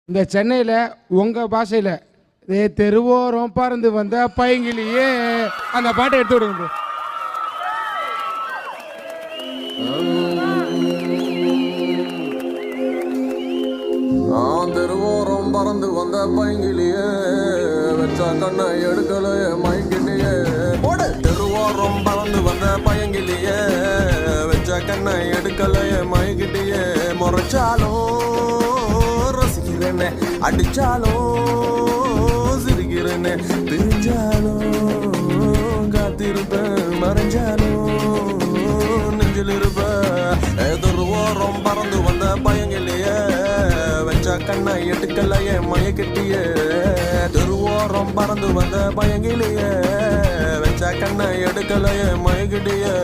இந்த சென்னையில் உங்கள் பாஷையில் தெருவோரம் பறந்து வந்த பைங்கிலேயே அந்த பாட்டை எடுத்து விடுங்க. தெருவோரம் பறந்து வந்த பைங்கிலேயே வச்சா கண்ணை எடுக்கலையே மைக்கிலேயே தெருவோரம் பறந்து வந்த பையங்கிலேயே வச்ச கண்ணை எடுக்கலையே மைக்கிலேயே முறைச்சாலும் ரசிக்கிறேனே அடிச்சாலும் சிரிக்கிறேனே பிரிஞ்சாலும் காத்திருப்பேன் மறைஞ்சாலும் நெஞ்சில் இருப்பேன் தெருவோரம் பறந்து வந்த பையங்கிலேயே கண்ணை எடுக்கலையே மயக்கிட்டியே தெருவோரம் பறந்து வந்த பயங்கிலேயே வச்ச கண்ணை எடுக்கலையே மயக்கிட்டியே